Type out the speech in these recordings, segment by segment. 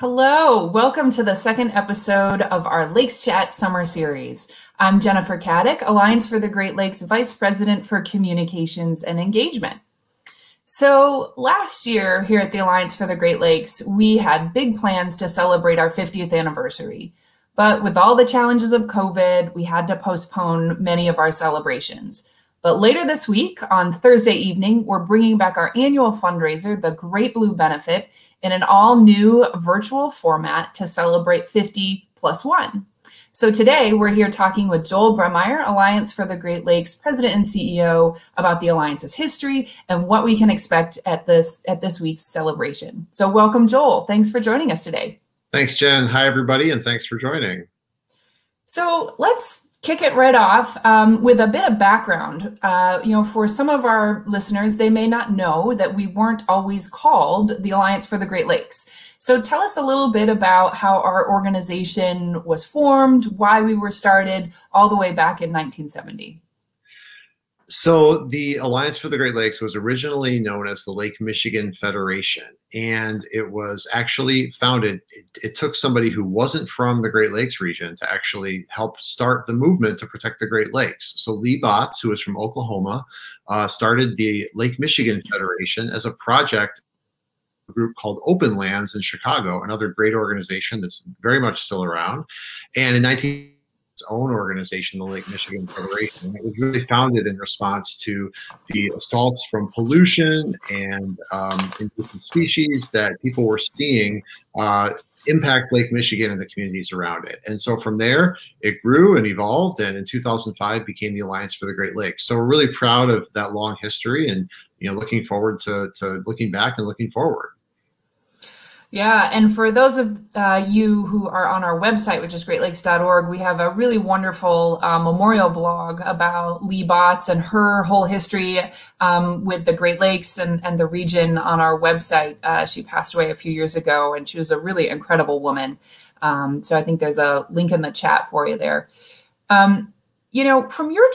Hello, welcome to the second episode of our Lakes Chat Summer Series. I'm Jennifer Caddick, Alliance for the Great Lakes Vice President for Communications and Engagement. So last year here at the Alliance for the Great Lakes, we had big plans to celebrate our 50th anniversary. But with all the challenges of COVID, we had to postpone many of our celebrations. But later this week, on Thursday evening, we're bringing back our annual fundraiser, the Great Blue Benefit, in an all-new virtual format to celebrate 50 plus 1. So today, we're here talking with Joel Brammeier, Alliance for the Great Lakes President and CEO, about the Alliance's history and what we can expect at this week's celebration. So welcome, Joel. Thanks for joining us today. Thanks, Jen. Hi, everybody, and thanks for joining. So let's kick it right off with a bit of background. For some of our listeners, they may not know that we weren't always called the Alliance for the Great Lakes. So tell us a little bit about how our organization was formed, why we were started all the way back in 1970. So the Alliance for the Great Lakes was originally known as the Lake Michigan Federation, and it was actually founded. It took somebody who wasn't from the Great Lakes region to actually help start the movement to protect the Great Lakes. So Lee Botts, who was from Oklahoma, started the Lake Michigan Federation as a project group called Open Lands in Chicago, another great organization that's very much still around. And in its own organization, the Lake Michigan Federation. It was really founded in response to the assaults from pollution and invasive species that people were seeing impact Lake Michigan and the communities around it. And so from there, it grew and evolved, and in 2005 became the Alliance for the Great Lakes. So we're really proud of that long history, and looking forward to looking back and looking forward. Yeah, and for those of you who are on our website, which is greatlakes.org, we have a really wonderful memorial blog about Lee Botts and her whole history with the Great Lakes and the region on our website. She passed away a few years ago, and she was a really incredible woman. So I think there's a link in the chat for you there. From your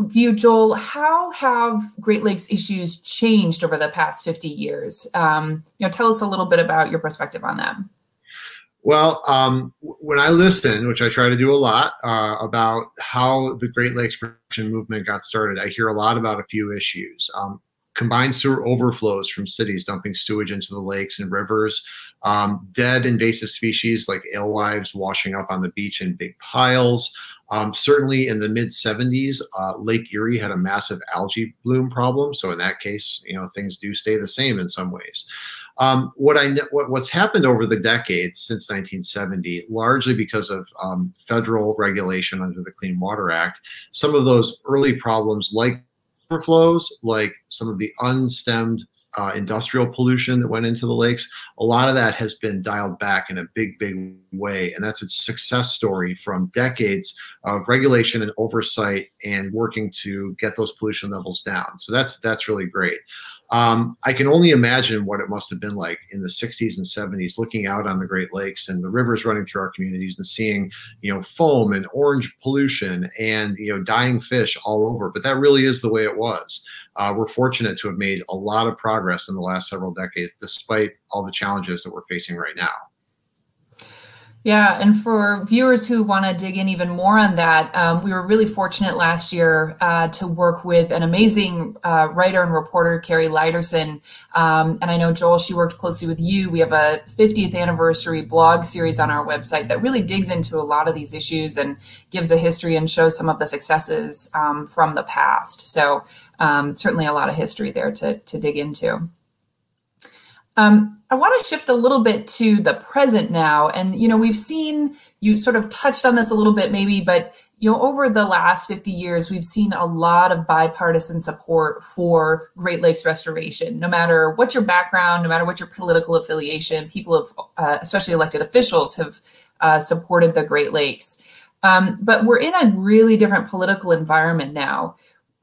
view, Joel, how have Great Lakes issues changed over the past 50 years? Tell us a little bit about your perspective on that. Well, when I listen, which I try to do a lot, about how the Great Lakes protection movement got started, I hear a lot about a few issues. Combined sewer overflows from cities dumping sewage into the lakes and rivers, dead invasive species like alewives washing up on the beach in big piles. Certainly in the mid-70s, Lake Erie had a massive algae bloom problem. So in that case, things do stay the same in some ways. What's happened over the decades since 1970, largely because of federal regulation under the Clean Water Act, some of those early problems like overflows, like some of the unstemmed industrial pollution that went into the lakes, a lot of that has been dialed back in a big, big way. And that's a success story from decades of regulation and oversight and working to get those pollution levels down. So that's really great. I can only imagine what it must have been like in the 60s and 70s, looking out on the Great Lakes and the rivers running through our communities and seeing, foam and orange pollution and, dying fish all over. But that really is the way it was. We're fortunate to have made a lot of progress in the last several decades, despite all the challenges that we're facing right now. Yeah, and for viewers who want to dig in even more on that, we were really fortunate last year to work with an amazing writer and reporter, Carrie Leiderson. And I know, Joel, she worked closely with you. We have a 50th anniversary blog series on our website that really digs into a lot of these issues and gives a history and shows some of the successes from the past. So certainly a lot of history there to dig into. I want to shift a little bit to the present now. And, we've seen, you sort of touched on this a little bit maybe, but, over the last 50 years, we've seen a lot of bipartisan support for Great Lakes restoration. No matter what your background, no matter what your political affiliation, people have, especially elected officials, have supported the Great Lakes. But we're in a really different political environment now.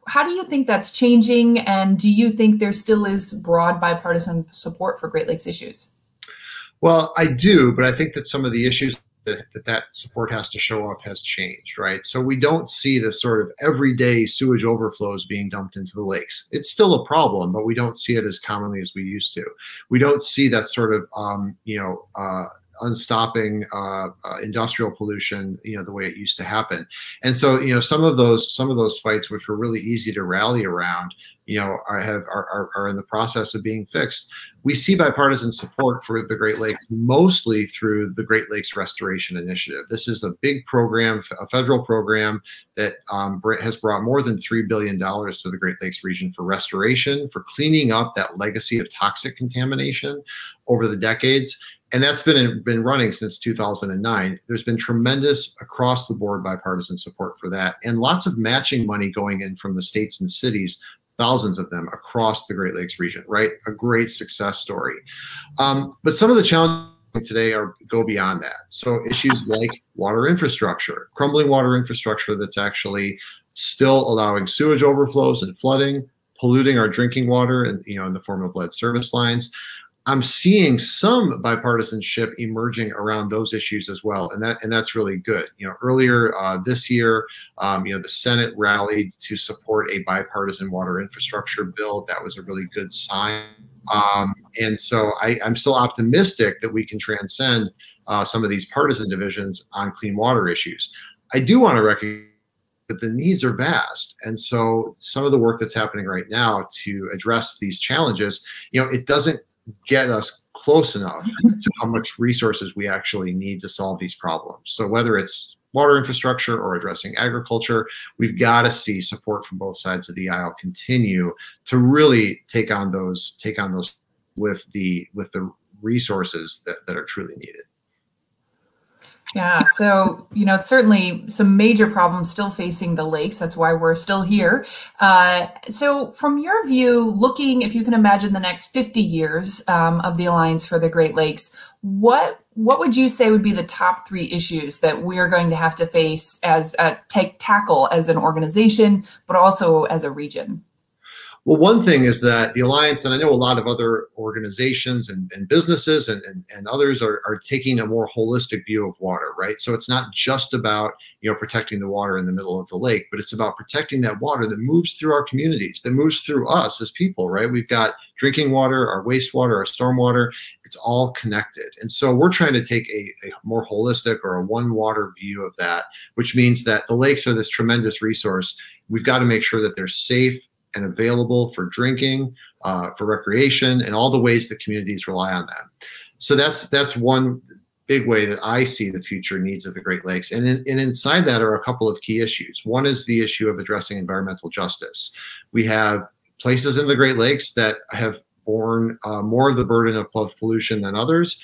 How do you think that's changing? And do you think there still is broad bipartisan support for Great Lakes issues? Well, I do, but I think that some of the issues that support has to show up has changed, right? So we don't see this sort of everyday sewage overflows being dumped into the lakes. It's still a problem, but we don't see it as commonly as we used to. We don't see that sort of, unstopping industrial pollution, the way it used to happen. And so, some of those fights, which were really easy to rally around, are in the process of being fixed. We see bipartisan support for the Great Lakes mostly through the Great Lakes Restoration Initiative. This is a big program, a federal program that has brought more than $3 billion to the Great Lakes region for restoration, for cleaning up that legacy of toxic contamination over the decades. And that's been running since 2009. There's been tremendous across the board bipartisan support for that, and lots of matching money going in from the states and cities, thousands of them across the Great Lakes region, right? A great success story. But some of the challenges today go beyond that. So issues like water infrastructure, crumbling water infrastructure that's actually still allowing sewage overflows and flooding, polluting our drinking water, and in the form of lead service lines. I'm seeing some bipartisanship emerging around those issues as well, and that's really good. Earlier this year, the Senate rallied to support a bipartisan water infrastructure bill. That was a really good sign, and so I'm still optimistic that we can transcend some of these partisan divisions on clean water issues. I do want to recognize that the needs are vast, and so some of the work that's happening right now to address these challenges, it doesn't get us close enough to how much resources we actually need to solve these problems. So whether it's water infrastructure or addressing agriculture, we've got to see support from both sides of the aisle continue to really take on those with the resources that are truly needed. Yeah, so, certainly some major problems still facing the lakes. That's why we're still here. So from your view, looking, if you can imagine the next 50 years of the Alliance for the Great Lakes, what would you say would be the top 3 issues that we're going to have to face tackle as an organization, but also as a region? Well, one thing is that the Alliance, and I know a lot of other organizations and businesses and others are taking a more holistic view of water, right? So it's not just about, protecting the water in the middle of the lake, but it's about protecting that water that moves through our communities, that moves through us as people, right? We've got drinking water, our wastewater, our stormwater, it's all connected. And so we're trying to take a more holistic or a one water view of that, which means that the lakes are this tremendous resource. We've got to make sure that they're safe and available for drinking, for recreation, and all the ways that communities rely on them. So that's one big way that I see the future needs of the Great Lakes. And inside that are a couple of key issues. One is the issue of addressing environmental justice. We have places in the Great Lakes that have borne more of the burden of pollution than others.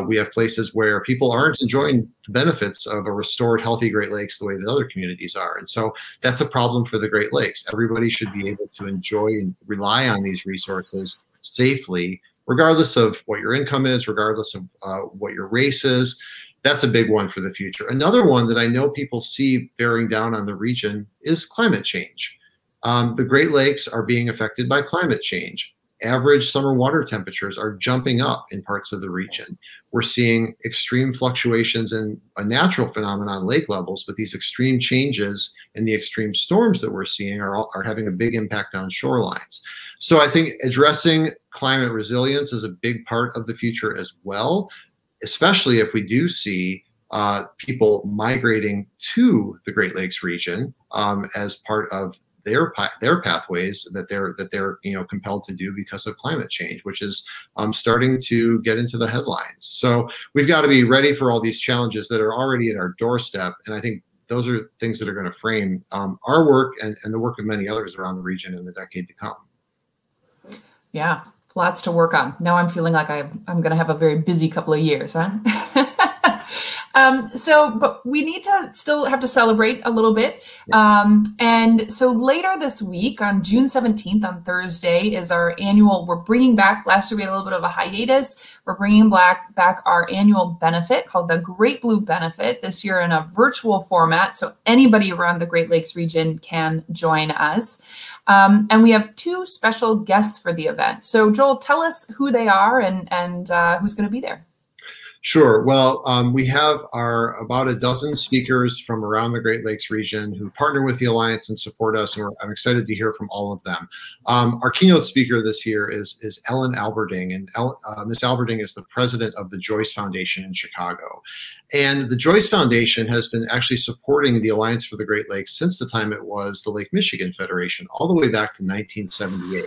We have places where people aren't enjoying the benefits of a restored, healthy Great Lakes the way that other communities are. And so that's a problem for the Great Lakes. Everybody should be able to enjoy and rely on these resources safely, regardless of what your income is, regardless of what your race is. That's a big one for the future. Another one that I know people see bearing down on the region is climate change. The Great Lakes are being affected by climate change. Average summer water temperatures are jumping up in parts of the region. We're seeing extreme fluctuations in a natural phenomenon, lake levels, but these extreme changes and the extreme storms that we're seeing are having a big impact on shorelines. So I think addressing climate resilience is a big part of the future as well, especially if we do see people migrating to the Great Lakes region as part of their pathways that they're compelled to do because of climate change, which is starting to get into the headlines. So we've got to be ready for all these challenges that are already at our doorstep, and I think those are things that are going to frame our work and the work of many others around the region in the decade to come. Yeah, lots to work on. Now I'm feeling like I'm going to have a very busy couple of years, huh? But we need to still have to celebrate a little bit. And so later this week on June 17th on Thursday is our annual, we're bringing back, last year we had a little bit of a hiatus. We're bringing back our annual benefit called the Great Blue Benefit this year in a virtual format. So anybody around the Great Lakes region can join us. And we have 2 special guests for the event. So Joel, tell us who they are and who's going to be there. Sure. Well, we have about a dozen speakers from around the Great Lakes region who partner with the Alliance and support us, and I'm excited to hear from all of them. Our keynote speaker this year is Ellen Alberding, and Ms. Alberding is the president of the Joyce Foundation in Chicago. And the Joyce Foundation has been actually supporting the Alliance for the Great Lakes since the time it was the Lake Michigan Federation, all the way back to 1978.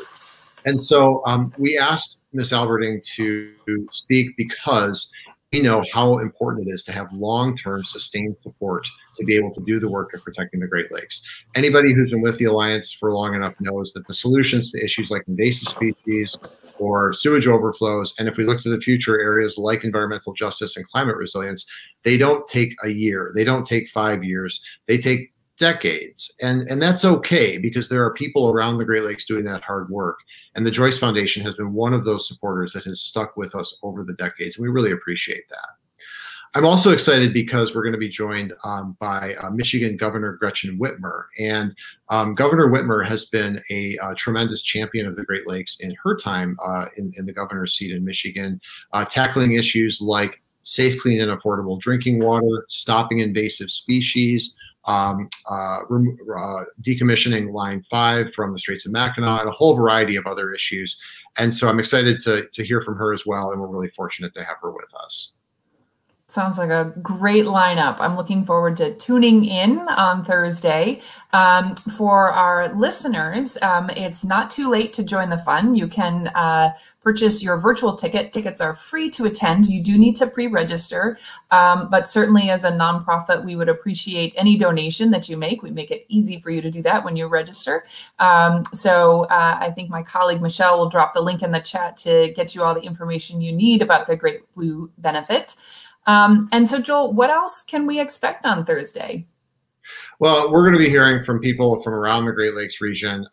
And so we asked Ms. Alberding to speak because we know how important it is to have long-term sustained support to be able to do the work of protecting the Great Lakes. Anybody who's been with the Alliance for long enough knows that the solutions to issues like invasive species or sewage overflows, and if we look to the future, areas like environmental justice and climate resilience, they don't take a year, they don't take 5 years, they take decades. And that's okay, because there are people around the Great Lakes doing that hard work. And the Joyce Foundation has been one of those supporters that has stuck with us over the decades. And we really appreciate that. I'm also excited because we're going to be joined by Michigan Governor Gretchen Whitmer. And Governor Whitmer has been a tremendous champion of the Great Lakes in her time in the governor's seat in Michigan, tackling issues like safe, clean, and affordable drinking water, stopping invasive species, decommissioning Line 5 from the Straits of Mackinac, and a whole variety of other issues. And so I'm excited to hear from her as well, and we're really fortunate to have her with us. Sounds like a great lineup. I'm looking forward to tuning in on Thursday. For our listeners, it's not too late to join the fun. You can purchase your virtual ticket. Tickets are free to attend. You do need to pre-register, but certainly as a nonprofit, we would appreciate any donation that you make. We make it easy for you to do that when you register. So I think my colleague Michelle will drop the link in the chat to get you all the information you need about the Great Blue benefit. And so, Joel, what else can we expect on Thursday? Well, we're going to be hearing from people from around the Great Lakes region,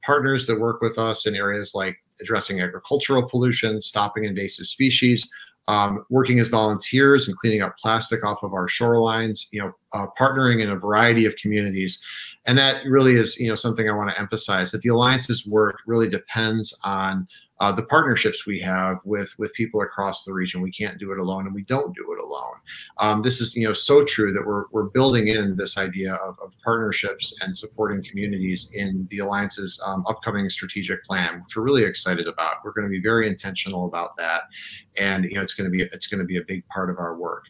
partners that work with us in areas like addressing agricultural pollution, stopping invasive species, working as volunteers and cleaning up plastic off of our shorelines, partnering in a variety of communities. And that really is, something I want to emphasize, that the Alliance's work really depends on the partnerships we have with people across the region. We can't do it alone, and we don't do it alone. This is so true that we're building in this idea of partnerships and supporting communities in the Alliance's upcoming strategic plan, which we're really excited about. We're going to be very intentional about that, and it's going to be a big part of our work.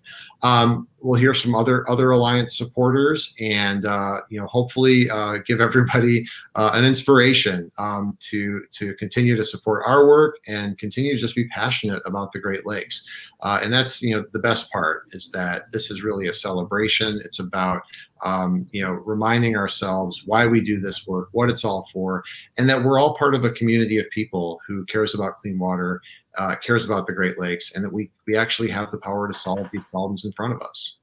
We'll hear from other Alliance supporters, and hopefully give everybody an inspiration to continue to support our work and continue to just be passionate about the Great Lakes. And that's the best part, is that this is really a celebration. It's about reminding ourselves why we do this work, what it's all for, and that we're all part of a community of people who cares about clean water, cares about the Great Lakes, and that we actually have the power to solve these problems in front of us.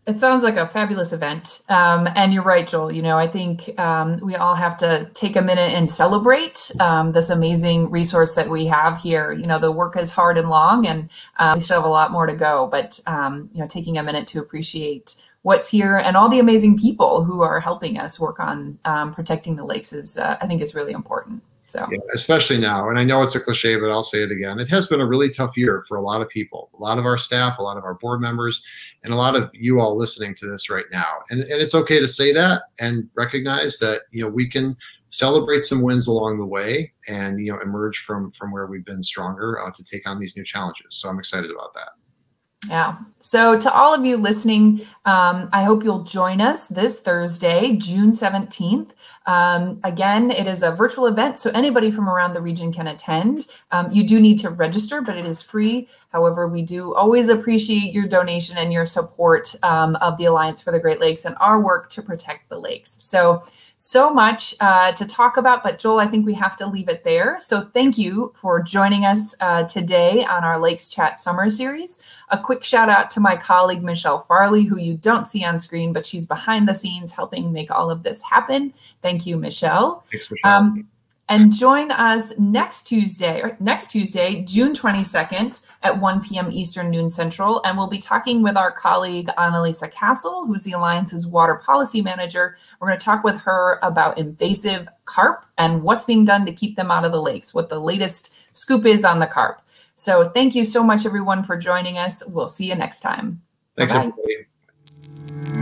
It sounds like a fabulous event. And you're right, Joel. I think we all have to take a minute and celebrate this amazing resource that we have here. The work is hard and long, and we still have a lot more to go. But, taking a minute to appreciate what's here and all the amazing people who are helping us work on protecting the lakes is, I think, is really important. So. Yeah, especially now, and I know it's a cliche, but I'll say it again. It has been a really tough year for a lot of people, a lot of our staff, a lot of our board members, and a lot of you all listening to this right now. And it's okay to say that and recognize that we can celebrate some wins along the way and emerge from where we've been stronger to take on these new challenges. So I'm excited about that. Yeah. So to all of you listening, I hope you'll join us this Thursday, June 17th. Again, it is a virtual event, so anybody from around the region can attend. You do need to register, but it is free. However, we do always appreciate your donation and your support of the Alliance for the Great Lakes and our work to protect the lakes. So much to talk about, but Joel, I think we have to leave it there. So thank you for joining us today on our Lakes Chat Summer Series. A quick shout out to my colleague, Michelle Farley, who you don't see on screen, but she's behind the scenes helping make all of this happen. Thank you, Michelle. Thanks, Michelle. And join us next Tuesday, June 22nd at 1 p.m. Eastern, noon Central. And we'll be talking with our colleague, Annalisa Castle, who's the Alliance's Water Policy Manager. We're going to talk with her about invasive carp and what's being done to keep them out of the lakes, what the latest scoop is on the carp. So thank you so much, everyone, for joining us. We'll see you next time. Thanks, Bye-bye. everybody.